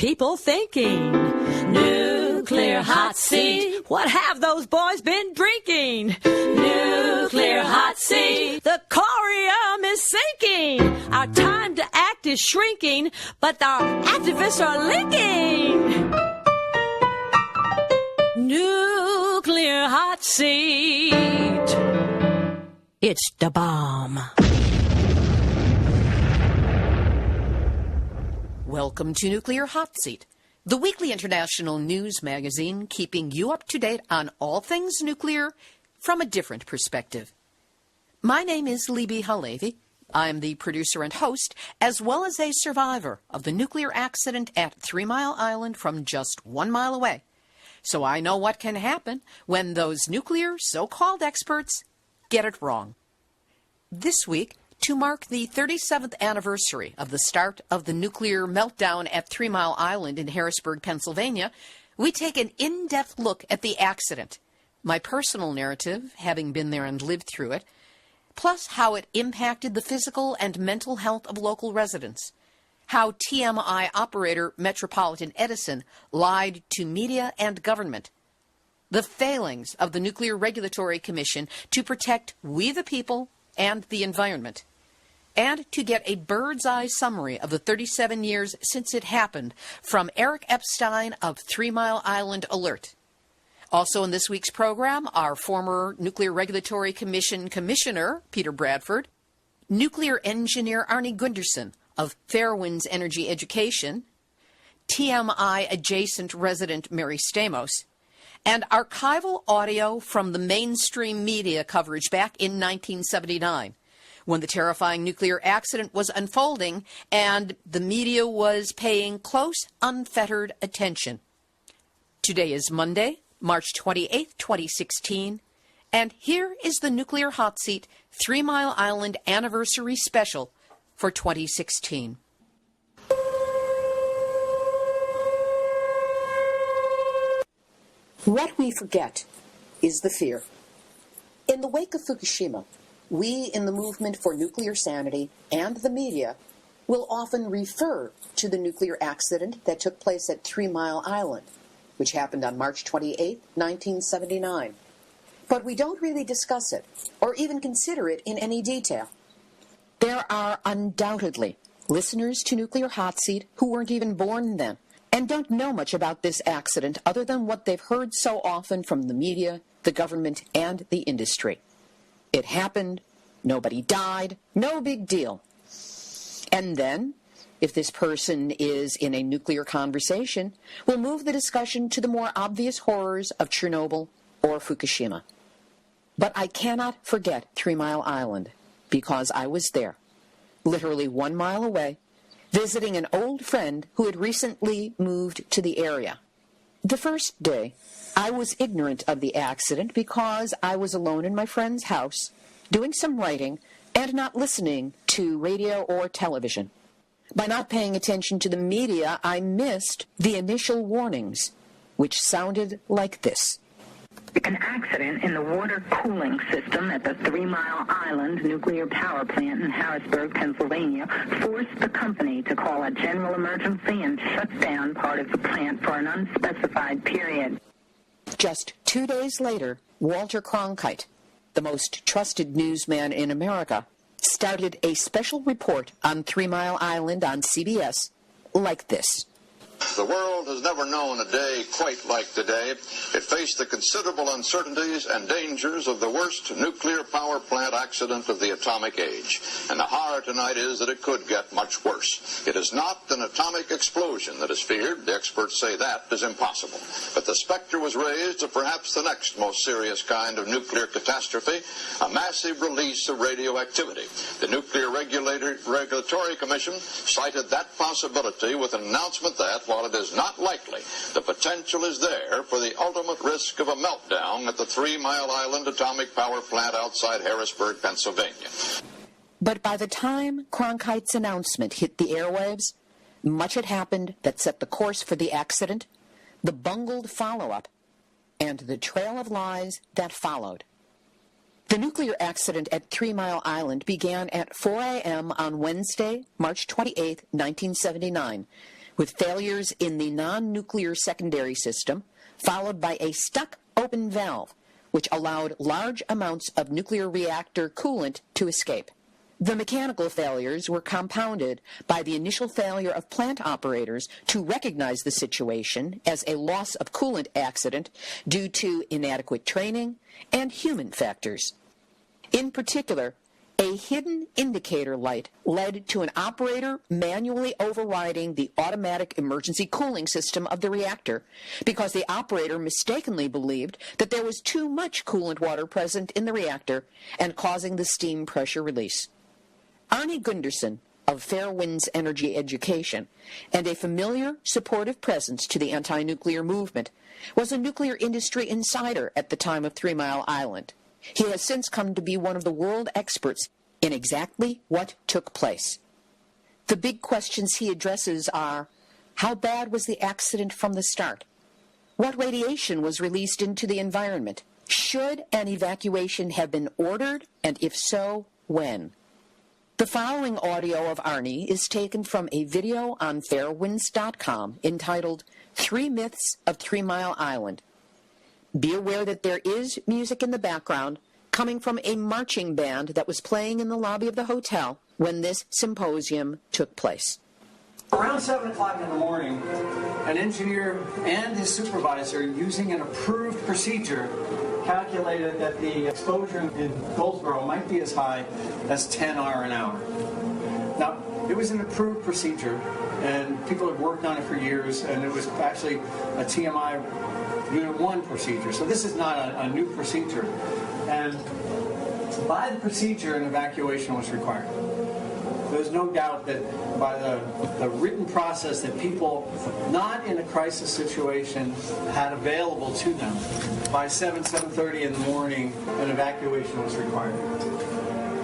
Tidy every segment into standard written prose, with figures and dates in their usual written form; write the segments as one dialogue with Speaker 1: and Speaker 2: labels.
Speaker 1: people thinking? Nuclear hot seat, what have those boys been drinking? Nuclear hot seat, the corium is sinking. Our time to act is shrinking, but our activists are linking. Nuclear hot seat, it's the bomb.
Speaker 2: Welcome to Nuclear Hot Seat, the weekly international news magazine keeping you up to date on all things nuclear from a different perspective. My name is Libbe HaLevy. I'm the producer and host, as well as a survivor of the nuclear accident at 3 Mile Island from just 1 mile away. So I know what can happen when those nuclear so-called experts get it wrong. This week, to mark the 37th anniversary of the start of the nuclear meltdown at 3 Mile Island in Harrisburg, Pennsylvania, we take an in-depth look at the accident, my personal narrative, having been there and lived through it, plus how it impacted the physical and mental health of local residents, how TMI operator Metropolitan Edison lied to media and government, the failings of the Nuclear Regulatory Commission to protect we the people and the environment, and to get a bird's-eye summary of the 37 years since it happened from Eric Epstein of 3 Mile Island Alert. Also in this week's program, our former Nuclear Regulatory Commission Commissioner, Peter Bradford, nuclear engineer Arnie Gundersen of Fairewinds Energy Education, TMI adjacent resident Mary Stamos, and archival audio from the mainstream media coverage back in 1979, when the terrifying nuclear accident was unfolding and the media was paying close, unfettered attention. Today is Monday, March 28, 2016, and here is the Nuclear Hot Seat 3 Mile Island Anniversary Special for 2016. What we forget is the fear. In the wake of Fukushima, we in the movement for nuclear sanity and the media will often refer to the nuclear accident that took place at 3 Mile Island, which happened on March 28, 1979. But we don't really discuss it or even consider it in any detail. There are undoubtedly listeners to Nuclear Hot Seat who weren't even born then and don't know much about this accident other than what they've heard so often from the media, the government, and the industry. It happened, nobody died, no big deal. And then, if this person is in a nuclear conversation, we'll move the discussion to the more obvious horrors of Chernobyl or Fukushima. But I cannot forget 3 Mile Island, because I was there, literally 1 mile away, visiting an old friend who had recently moved to the area. The first day, I was ignorant of the accident because I was alone in my friend's house, doing some writing, and not listening to radio or television. By not paying attention to the media, I missed the initial warnings, which sounded like this.
Speaker 3: An accident in the water cooling system at the 3 Mile Island nuclear power plant in Harrisburg, Pennsylvania, forced the company to call a general emergency and shut down part of the plant for an unspecified period.
Speaker 2: Just 2 days later, Walter Cronkite, the most trusted newsman in America, started a special report on 3 Mile Island on CBS like this.
Speaker 4: The world has never known a day quite like today. It faced the considerable uncertainties and dangers of the worst nuclear power plant accident of the atomic age. And the horror tonight is that it could get much worse. It is not an atomic explosion that is feared. The experts say that is impossible. But the specter was raised of perhaps the next most serious kind of nuclear catastrophe, a massive release of radioactivity. The Nuclear Regulatory Commission cited that possibility with an announcement that, while it is not likely, the potential is there for the ultimate risk of a meltdown at the 3 Mile Island atomic power plant outside Harrisburg, Pennsylvania.
Speaker 2: But by the time Cronkite's announcement hit the airwaves, much had happened that set the course for the accident, the bungled follow-up, and the trail of lies that followed. The nuclear accident at 3 Mile Island began at 4 a.m. on Wednesday, March 28, 1979, with failures in the non-nuclear secondary system, followed by a stuck open valve, which allowed large amounts of nuclear reactor coolant to escape. The mechanical failures were compounded by the initial failure of plant operators to recognize the situation as a loss of coolant accident due to inadequate training and human factors. In particular, a hidden indicator light led to an operator manually overriding the automatic emergency cooling system of the reactor because the operator mistakenly believed that there was too much coolant water present in the reactor and causing the steam pressure release. Arnie Gundersen of Fairewinds Energy Education and a familiar, supportive presence to the anti-nuclear movement was a nuclear industry insider at the time of 3 Mile Island. He has since come to be one of the world experts in exactly what took place. The big questions he addresses are, how bad was the accident from the start? What radiation was released into the environment? Should an evacuation have been ordered, and if so, when? The following audio of Arnie is taken from a video on Fairewinds.com entitled 3 Myths of 3 Mile Island. Be aware that there is music in the background coming from a marching band that was playing in the lobby of the hotel when this symposium took place.
Speaker 5: Around 7 o'clock in the morning, an engineer and his supervisor, using an approved procedure, calculated that the exposure in Goldsboro might be as high as 10 R an hour. Now, it was an approved procedure, and people had worked on it for years, and it was actually a TMI Unit 1 procedure. So this is not a new procedure. And by the procedure, an evacuation was required. There's no doubt that by the written process that people not in a crisis situation had available to them, by 7:30 in the morning, an evacuation was required.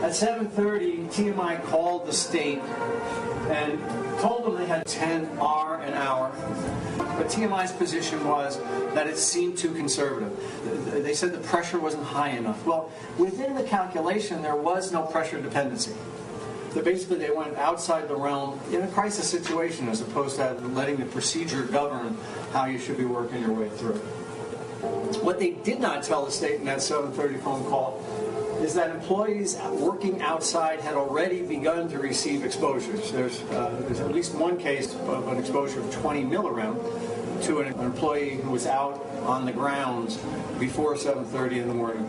Speaker 5: At 7:30, TMI called the state and told them they had 10 R an hour. But TMI's position was that it seemed too conservative. They said the pressure wasn't high enough. Well, within the calculation, there was no pressure dependency. So basically, they went outside the realm in a crisis situation as opposed to letting the procedure govern how you should be working your way through. What they did not tell the state in that 7:30 phone call is that employees working outside had already begun to receive exposures. There's at least one case of an exposure of 20 milliround to an employee who was out on the grounds before 7:30 in the morning.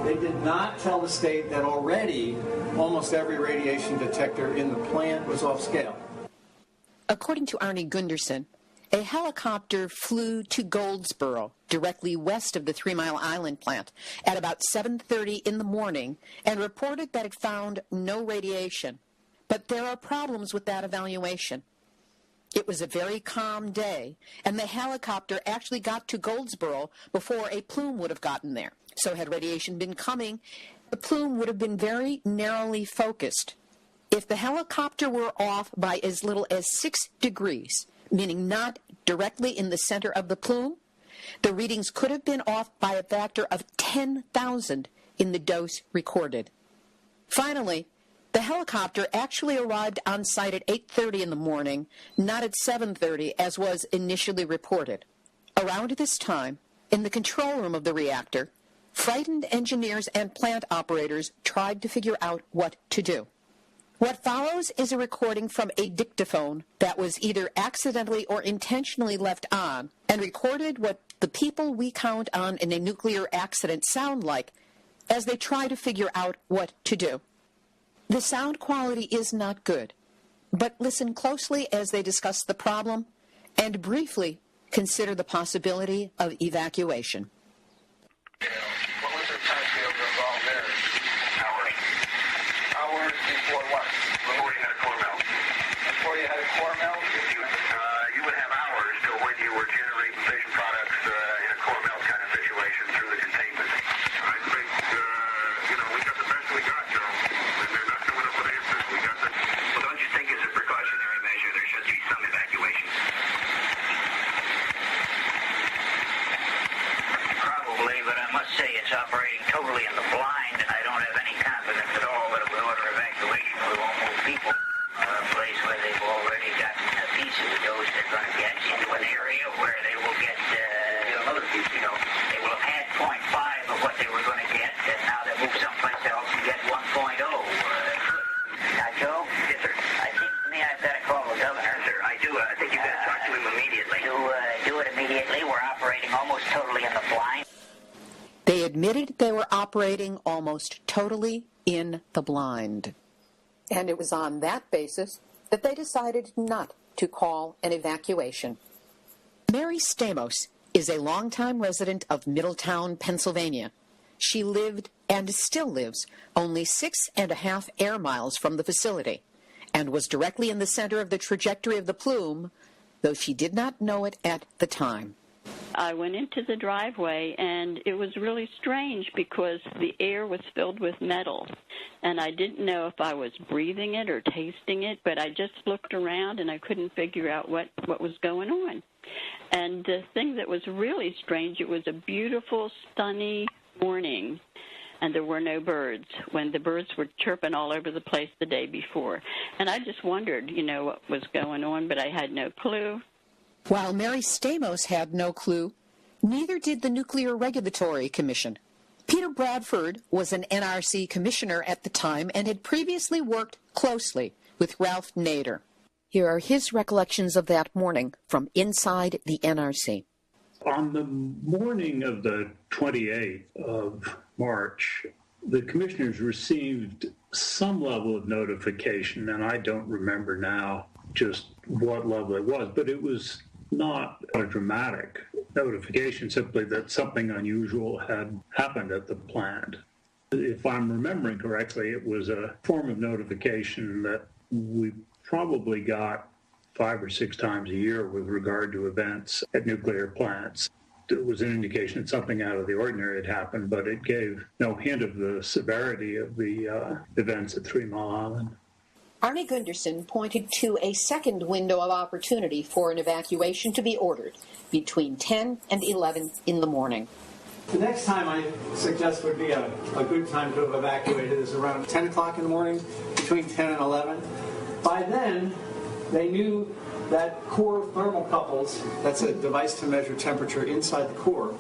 Speaker 5: They did not tell the state that already almost every radiation detector in the plant was off scale.
Speaker 2: According to Arnie Gundersen, a helicopter flew to Goldsboro, directly west of the 3 Mile Island plant, at about 7:30 in the morning and reported that it found no radiation. But there are problems with that evaluation. It was a very calm day, and the helicopter actually got to Goldsboro before a plume would have gotten there. So had radiation been coming, the plume would have been very narrowly focused. If the helicopter were off by as little as 6 degrees, meaning not directly in the center of the plume, the readings could have been off by a factor of 10,000 in the dose recorded. Finally, the helicopter actually arrived on site at 8:30 in the morning, not at 7:30 as was initially reported. Around this time, in the control room of the reactor, frightened engineers and plant operators tried to figure out what to do. What follows is a recording from a dictaphone that was either accidentally or intentionally left on and recorded what the people we count on in a nuclear accident sound like as they try to figure out what to do. The sound quality is not good, but listen closely as they discuss the problem and briefly consider the possibility of evacuation.
Speaker 6: What was the time scale involved there? Hours. Hours before what? Before you had a core melt. Before you had a core melt? You would have hours till when you were generating fission products in a core melt kind of situation through the containment. I think, we got the best we got, Joe. And they're not coming up with answers. We got the... Well, don't you think as a precautionary measure there should be some evacuation? Probably, but I must say it's operating totally in the blind, and I don't have any confidence at all that if we order evacuation, we won't move people to a place where they've already got
Speaker 7: a piece of the dose they're going to get into an area where they will get another piece. You know, they will have had 0.5 of what they were going to get, and now they move someplace else and get 1.0. Now, Joe?
Speaker 6: Yes, sir.
Speaker 7: I think to me I've got to call the governor.
Speaker 6: Sir, I do. I think you've got to talk to him immediately.
Speaker 7: Do it immediately. We're operating almost totally in the blind.
Speaker 2: They admitted they were operating almost totally in the blind. And it was on that basis that they decided not to call an evacuation. Mary Stamos is a longtime resident of Middletown, Pennsylvania. She lived and still lives only 6.5 air miles from the facility and was directly in the center of the trajectory of the plume, though she did not know it at the time.
Speaker 8: I went into the driveway, and it was really strange because the air was filled with metal, and I didn't know if I was breathing it or tasting it, but I just looked around, and I couldn't figure out what was going on. And the thing that was really strange, it was a beautiful, sunny morning, and there were no birds when the birds were chirping all over the place the day before. And I just wondered, what was going on, but I had no clue.
Speaker 2: While Mary Stamos had no clue, neither did the Nuclear Regulatory Commission. Peter Bradford was an NRC commissioner at the time and had previously worked closely with Ralph Nader. Here are his recollections of that morning from inside the NRC.
Speaker 9: On the morning of the 28th of March, the commissioners received some level of notification, and I don't remember now just what level it was, but it was not a dramatic notification, simply that something unusual had happened at the plant. If I'm remembering correctly, it was a form of notification that we probably got 5 or 6 times a year with regard to events at nuclear plants. It was an indication that something out of the ordinary had happened, but it gave no hint of the severity of the events at 3 Mile Island.
Speaker 2: Arnie Gundersen pointed to a second window of opportunity for an evacuation to be ordered between 10 and 11 in the morning.
Speaker 5: The next time I suggest would be a good time to have evacuated is around 10 o'clock in the morning, between 10 and 11. By then, they knew that core thermocouples, that's a device to measure temperature inside the core,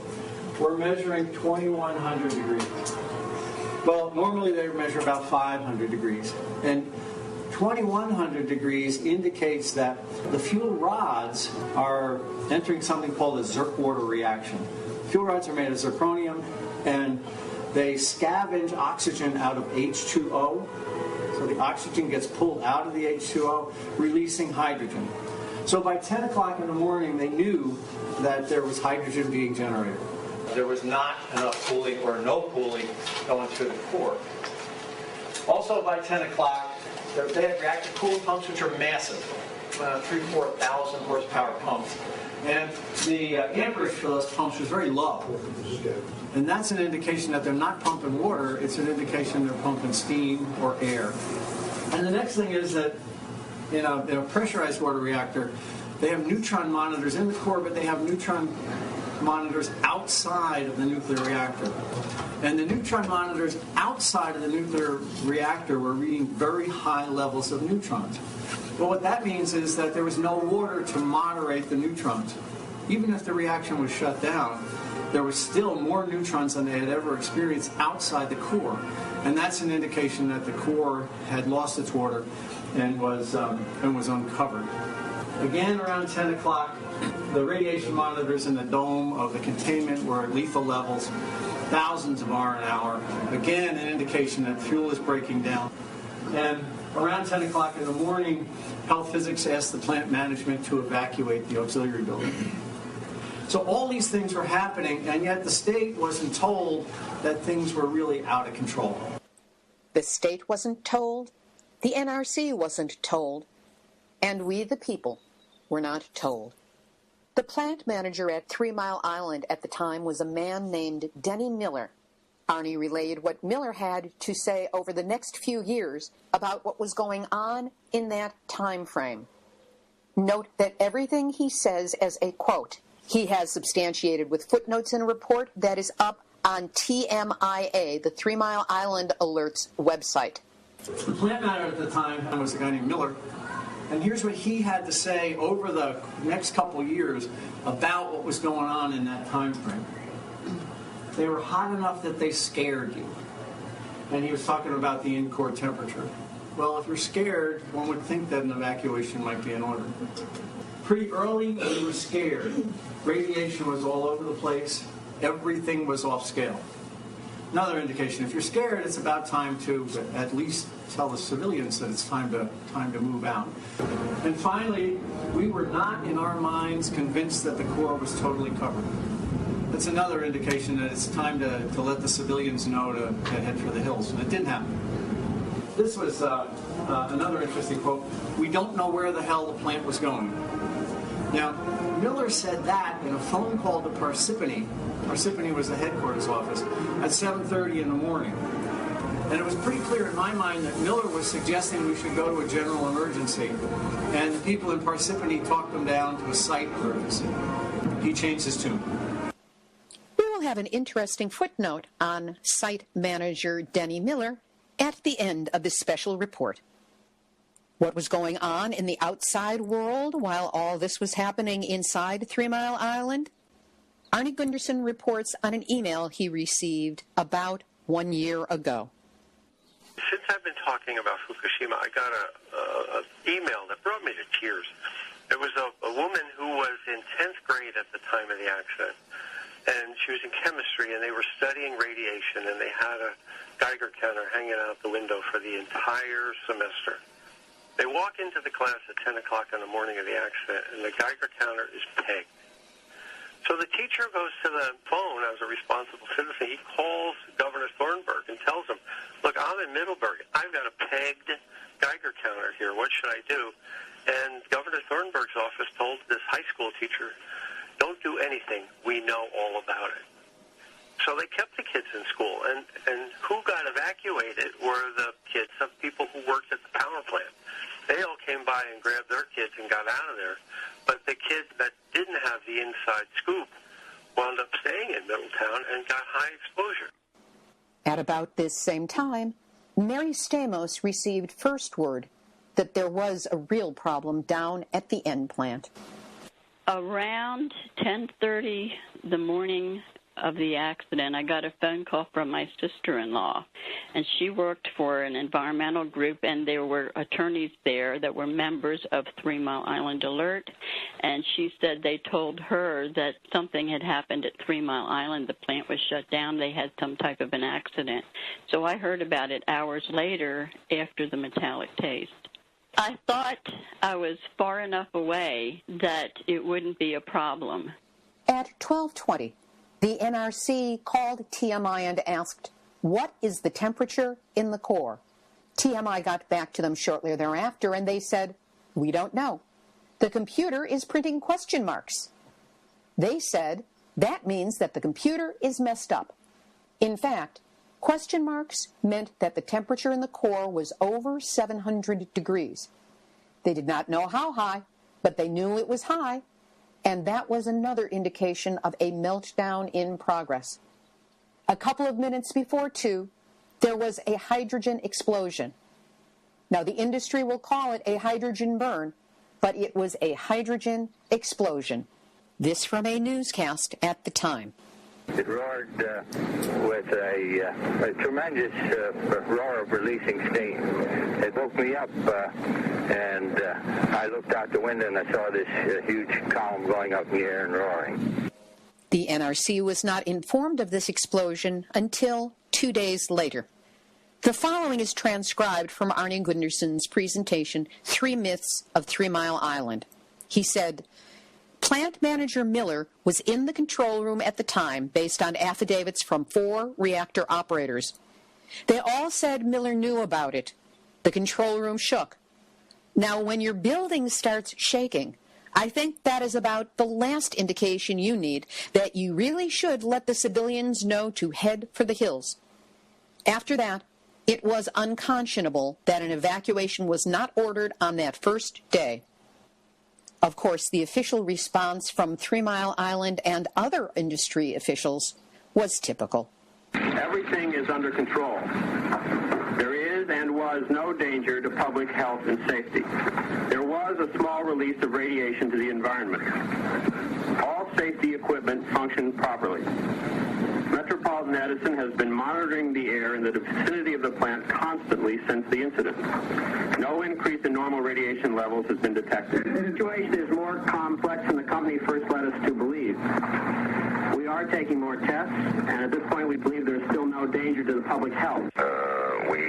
Speaker 5: were measuring 2,100 degrees. Well, normally they measure about 500 degrees. And 2,100 degrees indicates that the fuel rods are entering something called a Zirk-water reaction. Fuel rods are made of zirconium, and they scavenge oxygen out of H2O. So the oxygen gets pulled out of the H2O, releasing hydrogen. So by 10 o'clock in the morning, they knew that there was hydrogen being generated. There was not enough cooling or no cooling going through the core. Also by 10 o'clock, they had reactor cooling pumps, which are massive, 3,000-4,000 horsepower pumps. And the amperage for those pumps was very low. And that's an indication that they're not pumping water. It's an indication they're pumping steam or air. And the next thing is that in a pressurized water reactor, they have neutron monitors in the core, but they have neutron monitors outside of the nuclear reactor. And the neutron monitors outside of the nuclear reactor were reading very high levels of neutrons. But what that means is that there was no water to moderate the neutrons. Even if the reaction was shut down, there was still more neutrons than they had ever experienced outside the core. And that's an indication that the core had lost its water and was uncovered. Again, around 10 o'clock, the radiation monitors in the dome of the containment were at lethal levels, thousands of R an hour. Again, an indication that fuel is breaking down. And around 10 o'clock in the morning, Health Physics asked the plant management to evacuate the auxiliary building. So all these things were happening, and yet the state wasn't told that things were really out of control.
Speaker 2: The state wasn't told, the NRC wasn't told, and we, the people, were not told. The plant manager at 3 Mile Island at the time was a man named Denny Miller. Arnie relayed what Miller had to say over the next few years about what was going on in that time frame. Note that everything he says as a quote, he has substantiated with footnotes in a report that is up on TMIA, the 3 Mile Island Alerts website.
Speaker 5: The plant manager at the time was a guy named Miller, And here's what he had to say over the next couple years about what was going on in that time frame. They were hot enough that they scared you. And he was talking about the in-core temperature. Well, if you're scared, one would think that an evacuation might be in order. Pretty early, we were scared. Radiation was all over the place. Everything was off scale. Another indication, if you're scared, it's about time to at least tell the civilians that it's time to move out. And finally, we were not in our minds convinced that the core was totally covered. That's another indication that it's time to let the civilians know to head for the hills, and it didn't happen. This was another interesting quote. We don't know where the hell the plant was going. Now, Miller said that in a phone call to Parsippany. Parsippany was the headquarters office at 7:30 in the morning. And it was pretty clear in my mind that Miller was suggesting we should go to a general emergency. And the people in Parsippany talked him down to a site emergency. He changed his tune.
Speaker 2: We will have an interesting footnote on site manager Denny Miller at the end of this special report. What was going on in the outside world while all this was happening inside 3 Mile Island? Arnie Gundersen reports on an email he received about 1 year ago.
Speaker 10: Since I've been talking about Fukushima, I got an email that brought me to tears. It was a woman who was in 10th grade at the time of the accident, and she was in chemistry, and they were studying radiation, and they had a Geiger counter hanging out the window for the entire semester. They walk into the class at 10 o'clock in the morning of the accident, and the Geiger counter is pegged. So the teacher goes to the phone as a responsible citizen. He calls Governor Thornburg and tells him, look, I'm in Middleburg. I've got a pegged Geiger counter here. What should I do? And Governor Thornburg's office told this high school teacher, don't do anything. We know all about it. So they kept the kids in school. And who got evacuated were the kids of people who worked at the power plant. They all came by and grabbed their kids and got out of there. But the kids that didn't have the inside scoop wound up staying in Middletown and got high exposure.
Speaker 2: At about this same time, Mary Stamos received first word that there was a real problem down at the end plant.
Speaker 8: Around 10:30 the morning of the accident, I got a phone call from my sister-in-law, and she worked for an environmental group, and there were attorneys there that were members of 3 Mile Island Alert, and she said they told her that something had happened at 3 Mile Island. The plant was shut down. They had some type of an accident. So I heard about it hours later after the metallic taste. I thought I was far enough away that it wouldn't be a problem.
Speaker 2: At 12:20, the NRC called TMI and asked, what is the temperature in the core? TMI got back to them shortly thereafter, and they said, we don't know. The computer is printing question marks. They said, that means that the computer is messed up. In fact, question marks meant that the temperature in the core was over 700 degrees. They did not know how high, but they knew it was high. And that was another indication of a meltdown in progress. A couple of minutes before 2, there was a hydrogen explosion. Now, the industry will call it a hydrogen burn, but it was a hydrogen explosion. This from a newscast at the time.
Speaker 6: It roared with a tremendous roar of releasing steam. It woke me up, and I looked out the window and I saw this huge column going up in the air and roaring.
Speaker 2: The NRC was not informed of this explosion until 2 days later. The following is transcribed from Arnie Gundersen's presentation, 3 Myths of 3 Mile Island. He said, Plant manager Miller was in the control room at the time based on affidavits from 4 reactor operators. They all said Miller knew about it. The control room shook. Now, when your building starts shaking, I think that is about the last indication you need that you really should let the civilians know to head for the hills. After that, it was unconscionable that an evacuation was not ordered on that first day. Of course, the official response from 3 Mile Island and other industry officials was typical.
Speaker 11: Everything is under control. There is and was no danger to public health and safety. There was a small release of radiation to the environment. All safety equipment functioned properly. Metropolitan Edison has been monitoring the air in the vicinity of the plant constantly since the incident. No increase in normal radiation levels has been detected. The situation is more complex than the company first led us to believe. We are taking more tests, and at this point we believe there's still no danger to the public health.
Speaker 6: We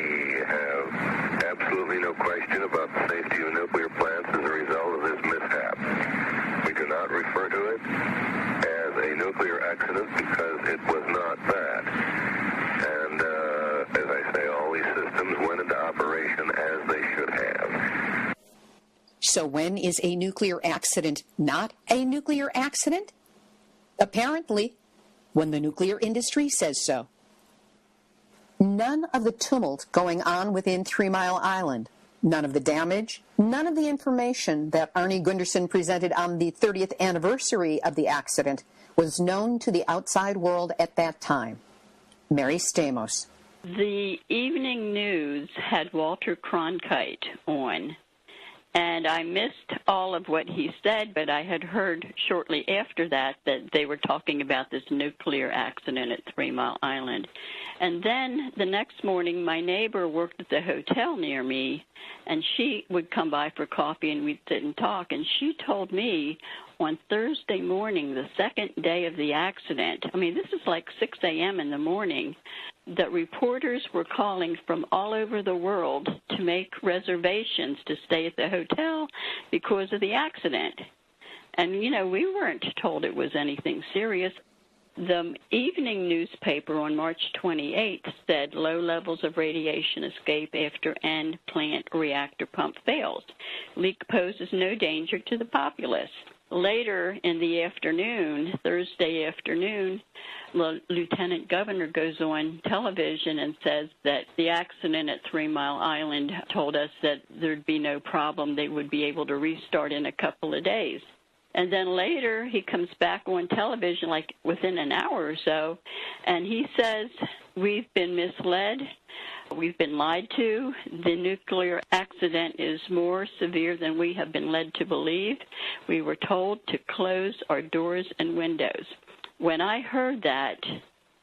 Speaker 6: have absolutely no question about the safety of nuclear plants as a result of this mishap. We do not refer to it as a nuclear accident because it was not that. And as I say, all these systems went into operation as they should have.
Speaker 2: So when is a nuclear accident not a nuclear accident? Apparently, when the nuclear industry says so. None of the tumult going on within 3 Mile Island, none of the damage, none of the information that Arnie Gundersen presented on the 30th anniversary of the accident was known to the outside world at that time. Mary Stamos.
Speaker 8: The evening news had Walter Cronkite on, and I missed all of what he said, but I had heard shortly after that they were talking about this nuclear accident at 3 Mile Island. And then the next morning, my neighbor worked at the hotel near me, and she would come by for coffee, and we'd sit and talk. And she told me on Thursday morning, the second day of the accident, I mean, this is like 6 a.m. in the morning, that reporters were calling from all over the world to make reservations to stay at the hotel because of the accident. And, you know, we weren't told it was anything serious. The evening newspaper on March 28th said low levels of radiation escape after end plant reactor pump fails. Leak poses no danger to the populace. Later in the afternoon, Thursday afternoon, the lieutenant governor goes on television and says that the accident at 3 Mile Island told us that there'd be no problem. They would be able to restart in a couple of days. And then later he comes back on television, like within an hour or so, and he says, we've been misled. We've been lied to. The nuclear accident is more severe than we have been led to believe. We were told to close our doors and windows. When I heard that,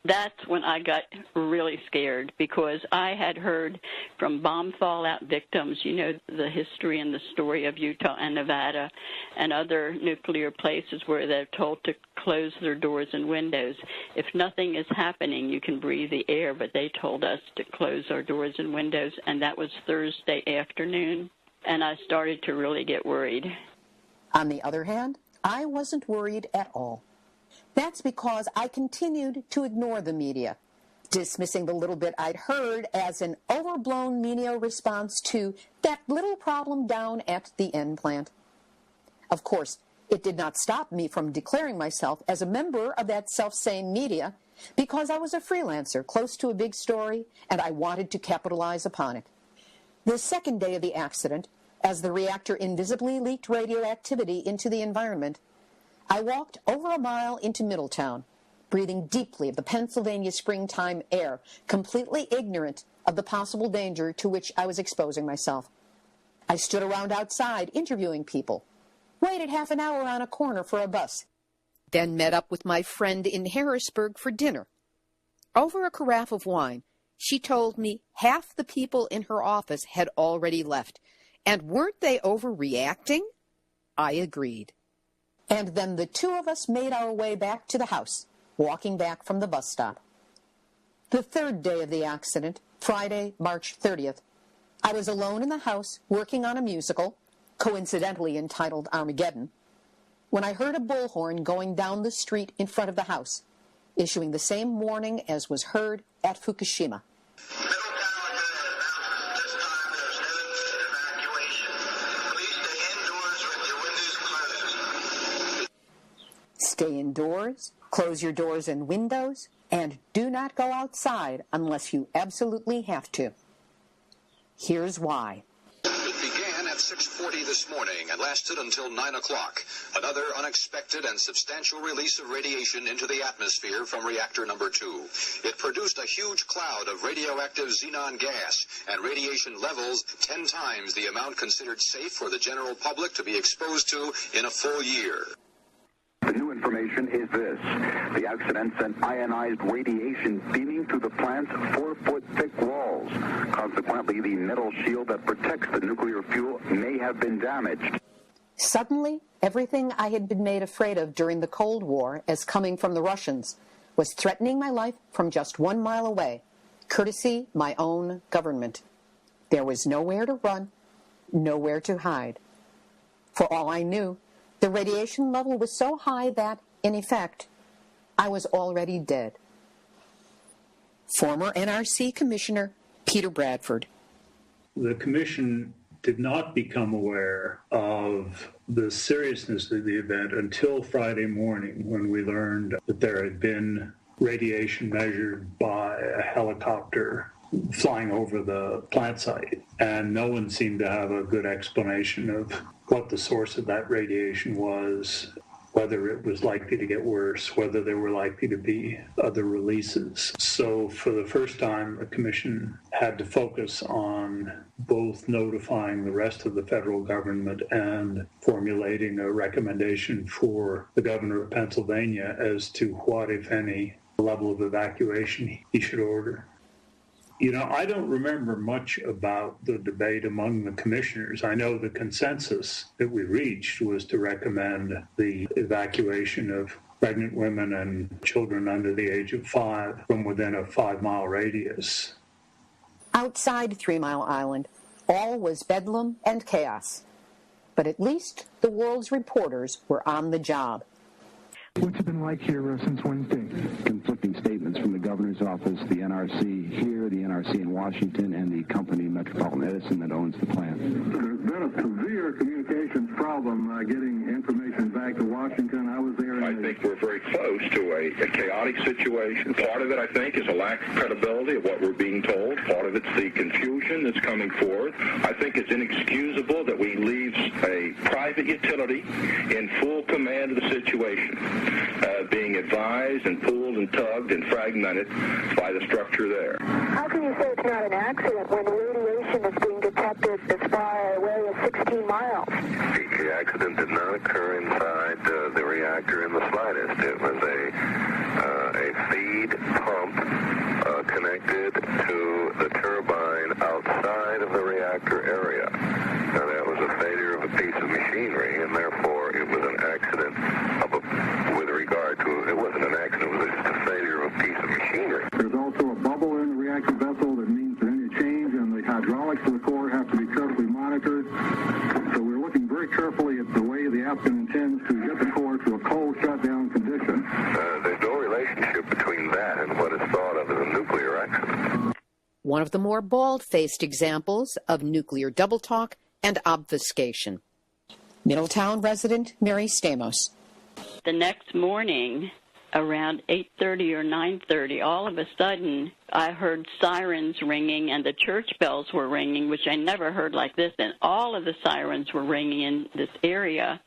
Speaker 8: that's when I got really scared, because I had heard from bomb fallout victims, you know, the history and the story of Utah and Nevada and other nuclear places where they're told to close their doors and windows. If nothing is happening, you can breathe the air, but they told us to close our doors and windows, and that was Thursday afternoon, and I started to really get worried.
Speaker 2: On the other hand, I wasn't worried at all. That's because I continued to ignore the media, dismissing the little bit I'd heard as an overblown media response to that little problem down at the end plant. Of course, it did not stop me from declaring myself as a member of that self-same media, because I was a freelancer close to a big story and I wanted to capitalize upon it. The second day of the accident, as the reactor invisibly leaked radioactivity into the environment, I walked over a mile into Middletown, breathing deeply of the Pennsylvania springtime air, completely ignorant of the possible danger to which I was exposing myself. I stood around outside interviewing people, waited half an hour on a corner for a bus, then met up with my friend in Harrisburg for dinner. Over a carafe of wine, she told me half the people in her office had already left, and weren't they overreacting? I agreed. And then the two of us made our way back to the house, walking back from the bus stop. The third day of the accident, Friday, March 30th, I was alone in the house working on a musical, coincidentally entitled Armageddon, when I heard a bullhorn going down the street in front of the house, issuing the same warning as was heard at Fukushima. Stay indoors, close your doors and windows, and do not go outside unless you absolutely have to. Here's why.
Speaker 4: It began
Speaker 12: at 6:40 this morning and lasted until 9 o'clock. Another unexpected and substantial release of radiation into the atmosphere from reactor number 2. It produced a huge cloud of radioactive xenon gas and radiation levels 10 times the amount considered safe for the general public to be exposed to in a full year.
Speaker 13: The new information is this. The accident sent ionized radiation beaming through the plant's 4-foot-thick walls. Consequently, the metal shield that protects the nuclear fuel may have been damaged.
Speaker 2: Suddenly, everything I had been made afraid of during the Cold War as coming from the Russians was threatening my life from just 1 mile away, courtesy my own government. There was nowhere to run, nowhere to hide. For all I knew, the radiation level was so high that, in effect, I was already dead. Former NRC Commissioner Peter Bradford.
Speaker 9: The commission did not become aware of the seriousness of the event until Friday morning, when we learned that there had been radiation measured by a helicopter flying over the plant site, and no one seemed to have a good explanation of what the source of that radiation was, whether it was likely to get worse, whether there were likely to be other releases. So for the first time, the commission had to focus on both notifying the rest of the federal government and formulating a recommendation for the governor of Pennsylvania as to what, if any, level of evacuation he should order. You know, I don't remember much about the debate among the commissioners. I know the consensus that we reached was to recommend the evacuation of pregnant women and children under the age of 5 from within a 5-mile radius.
Speaker 2: Outside 3 Mile Island, all was bedlam and chaos. But at least the world's reporters were on the job.
Speaker 14: What's it been like here since Wednesday?
Speaker 13: Conflicting statements from the governor's office, the NRC here, the NRC in Washington, and the company Metropolitan Edison that owns the plant.
Speaker 15: There's been a severe communications problem getting information back to Washington. I was there.
Speaker 6: I think we're very close to a chaotic situation. Part of it, I think, is a lack of credibility of what we're being told. Part of it's the confusion that's coming forth. I think it's inexcusable that we leave a private utility in full command of the situation, being advised and pulled and tugged and fragmented by the structure there.
Speaker 16: How can you say it's not an accident when radiation is being detected as far away as 16 miles?
Speaker 11: The accident did not occur inside the reactor in the slightest. It was a feed pump connected to the turbine outside of the reactor area. Now, that was a failure of a piece of machinery, and therefore it was an accident with regard to, it wasn't an accident, it was just a failure of a piece of machinery.
Speaker 15: There's also a bubble in the reactor vessel that means that any change in the hydraulics of the core have to be carefully monitored. So we're looking very carefully at the way the applicant intends to get the core to a cold shutdown condition.
Speaker 11: There's no relationship between that and what is thought of as a nuclear accident.
Speaker 2: One of the more bald-faced examples of nuclear double talk and obfuscation. Middletown resident Mary Stamos.
Speaker 8: The next morning, around 8:30 or 9:30, all of a sudden, I heard sirens ringing and the church bells were ringing, which I never heard like this, and all of the sirens were ringing in this area.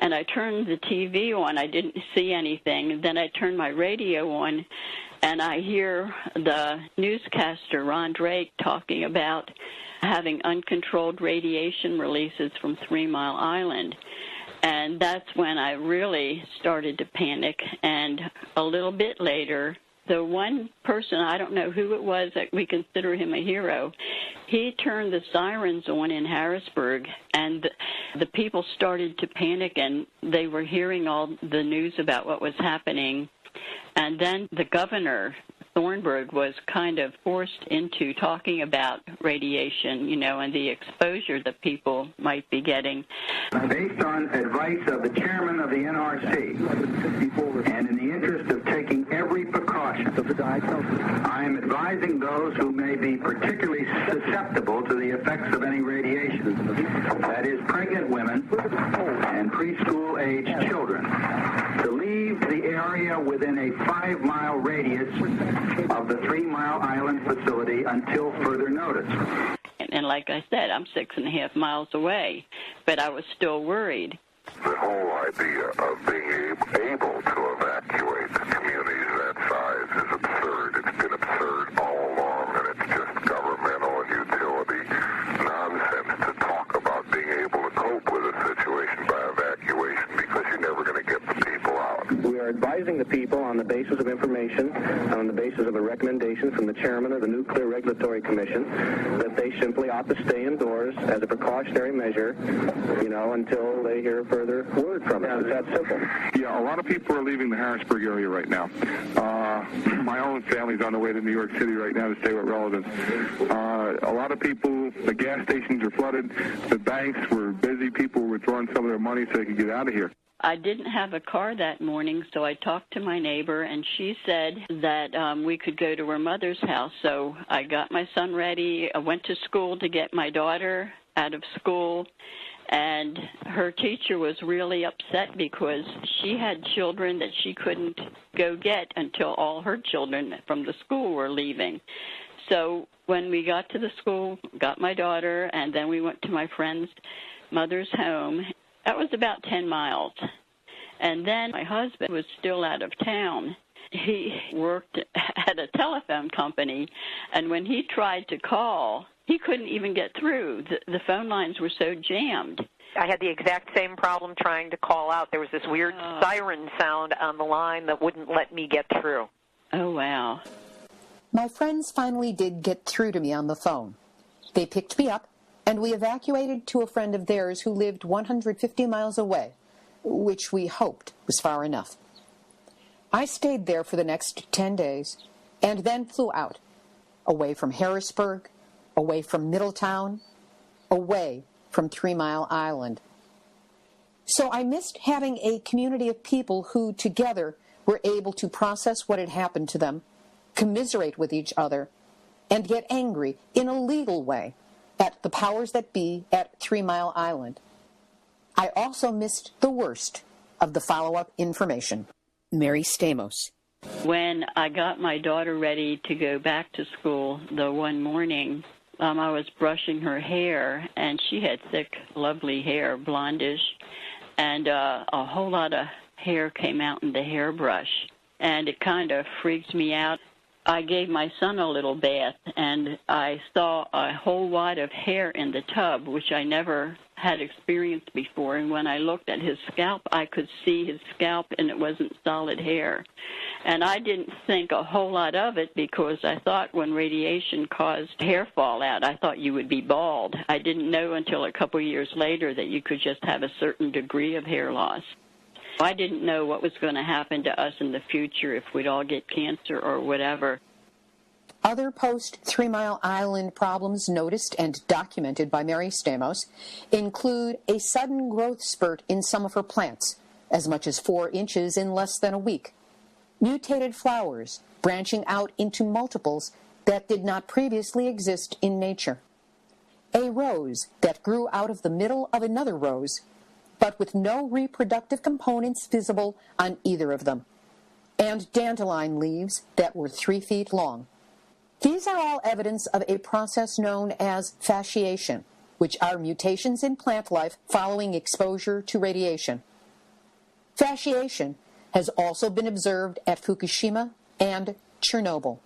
Speaker 8: And I turned the TV on. I didn't see anything. Then I turned my radio on, and I hear the newscaster, Ron Drake, talking about having uncontrolled radiation releases from 3 Mile Island. And that's when I really started to panic. And a little bit later, the one person, I don't know who it was, that we consider him a hero, he turned the sirens on in Harrisburg, and the people started to panic, and they were hearing all the news about what was happening. And then the governor, Thornburg, was kind of forced into talking about radiation, and the exposure that people might be getting.
Speaker 17: Based on advice of the chairman of the NRC, and in the interest of taking every precaution, I am advising those who may be particularly susceptible to the effects of any radiation, that is, pregnant women and preschool-aged children, to leave the area within a 5-mile radius of the 3 Mile Island facility until further notice.
Speaker 8: And like I said, I'm 6.5 miles away, but I was still worried.
Speaker 6: The whole idea of being able to evacuate communities that size is absurd. It's been absurd all along, and it's just governmental and utility nonsense to talk about being able to cope with a situation by evacuation, because you're never going to get the people out.
Speaker 11: We are advising the people on the basis of information, on the basis of a recommendation from the chairman of the Nuclear Regulatory Commission, that they simply ought to stay indoors as a precautionary measure, until they hear further word from us. It's that simple.
Speaker 15: Yeah, a lot of people are leaving the Harrisburg area right now. My own family's on the way to New York City right now to stay with relatives. A lot of people, the gas stations are flooded. The banks were busy. People were withdrawing some of their money so they could get out of here.
Speaker 8: I didn't have a car that morning, so I talked to my neighbor, and she said that we could go to her mother's house. So I got my son ready. I went to school to get my daughter out of school, and her teacher was really upset because she had children that she couldn't go get until all her children from the school were leaving. So when we got to the school, got my daughter, and then we went to my friend's mother's home. That was about 10 miles. And then my husband was still out of town. He worked at a telephone company, and when he tried to call, he couldn't even get through. The phone lines were so jammed.
Speaker 18: I had the exact same problem trying to call out. There was this weird siren sound on the line that wouldn't let me get through.
Speaker 8: Oh, wow.
Speaker 2: My friends finally did get through to me on the phone. They picked me up, and we evacuated to a friend of theirs who lived 150 miles away, which we hoped was far enough. I stayed there for the next 10 days, and then flew out, away from Harrisburg, away from Middletown, away from 3 Mile Island. So I missed having a community of people who together were able to process what had happened to them, commiserate with each other, and get angry in a legal way at the powers that be at 3 Mile Island. I also missed the worst of the follow-up information. Mary Stamos.
Speaker 8: When I got my daughter ready to go back to school the one morning, I was brushing her hair, and she had thick, lovely hair, blondish, and a whole lot of hair came out in the hairbrush, and it kind of freaked me out. I gave my son a little bath, and I saw a whole wad of hair in the tub, which I never had experienced before. And when I looked at his scalp, I could see his scalp, and it wasn't solid hair. And I didn't think a whole lot of it because I thought when radiation caused hair fallout, I thought you would be bald. I didn't know until a couple years later that you could just have a certain degree of hair loss. I didn't know what was going to happen to us in the future, if we'd all get cancer or whatever.
Speaker 2: Other post-3 Mile Island problems noticed and documented by Mary Stamos include a sudden growth spurt in some of her plants, as much as 4 inches in less than a week, mutated flowers branching out into multiples that did not previously exist in nature, a rose that grew out of the middle of another rose, but with no reproductive components visible on either of them, and dandelion leaves that were 3 feet long. These are all evidence of a process known as fasciation, which are mutations in plant life following exposure to radiation. Fasciation has also been observed at Fukushima and Chernobyl.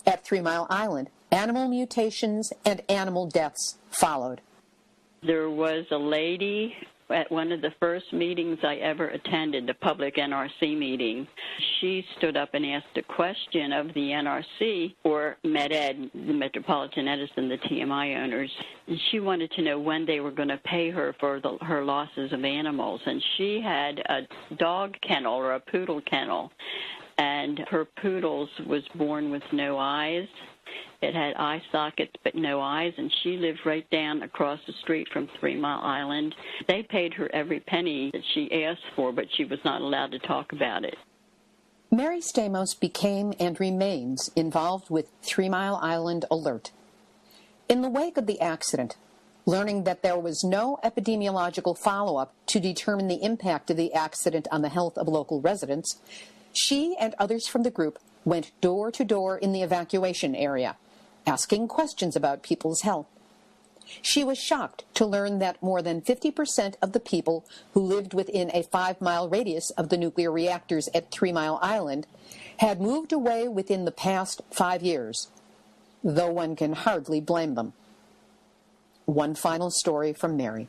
Speaker 2: At 3 Mile Island, animal mutations and animal deaths followed.
Speaker 8: There was a lady at one of the first meetings I ever attended, the public NRC meeting. She stood up and asked a question of the NRC, or MedEd, the Metropolitan Edison, the TMI owners. And she wanted to know when they were going to pay her for her losses of animals. And she had a dog kennel, or a poodle kennel, and her poodles was born with no eyes. It had eye sockets but no eyes, and she lived right down across the street from 3 Mile Island. They paid her every penny that she asked for, but she was not allowed to talk about it.
Speaker 2: Mary Stamos became and remains involved with 3 Mile Island Alert. In the wake of the accident, learning that there was no epidemiological follow-up to determine the impact of the accident on the health of local residents, she and others from the group went door to door in the evacuation area asking questions about people's health. She was shocked to learn that more than 50% of the people who lived within a 5-mile radius of the nuclear reactors at 3 Mile Island had moved away within the past 5 years, though one can hardly blame them. One final story from Mary.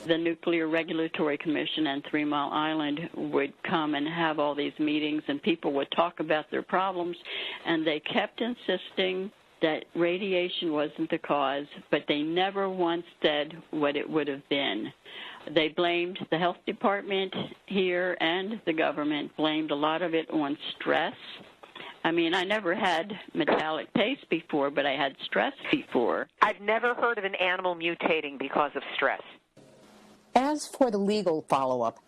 Speaker 8: The Nuclear Regulatory Commission and 3 Mile Island would come and have all these meetings, and people would talk about their problems, and they kept insisting that radiation wasn't the cause, but they never once said what it would have been. They blamed the health department here, and the government blamed a lot of it on stress. I mean, I never had metallic taste before, but I had stress before.
Speaker 18: I've never heard of an animal mutating because of stress.
Speaker 2: As for the legal follow-up,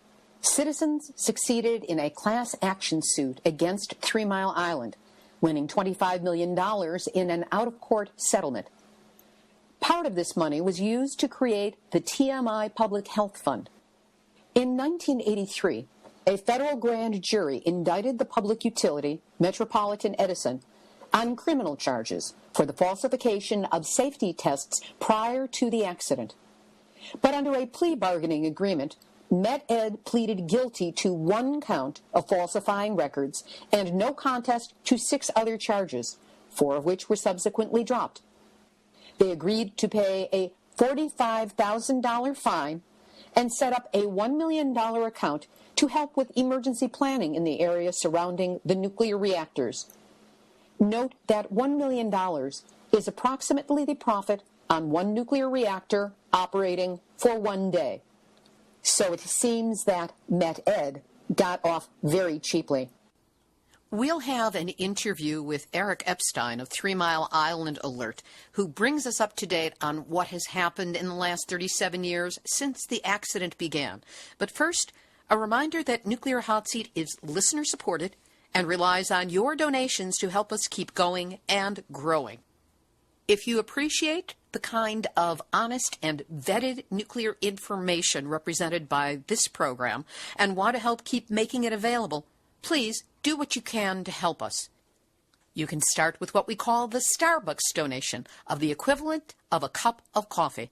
Speaker 2: citizens succeeded in a class action suit against 3 Mile Island, winning $25 million in an out-of-court settlement. Part of this money was used to create the TMI Public Health Fund. In 1983, a federal grand jury indicted the public utility, Metropolitan Edison, on criminal charges for the falsification of safety tests prior to the accident. But under a plea bargaining agreement, Met-Ed pleaded guilty to 1 count of falsifying records and no contest to 6 other charges, 4 of which were subsequently dropped. They agreed to pay a $45,000 fine and set up a $1 million account to help with emergency planning in the area surrounding the nuclear reactors. Note that $1 million is approximately the profit on 1 nuclear reactor operating for 1 day. So it seems that Met-Ed got off very cheaply. We'll have an interview with Eric Epstein of 3 Mile Island Alert, who brings us up to date on what has happened in the last 37 years since the accident began. But first, a reminder that Nuclear Hot Seat is listener-supported and relies on your donations to help us keep going and growing. If you appreciate the kind of honest and vetted nuclear information represented by this program and want to help keep making it available, please do what you can to help us. You can start with what we call the Starbucks donation of the equivalent of a cup of coffee.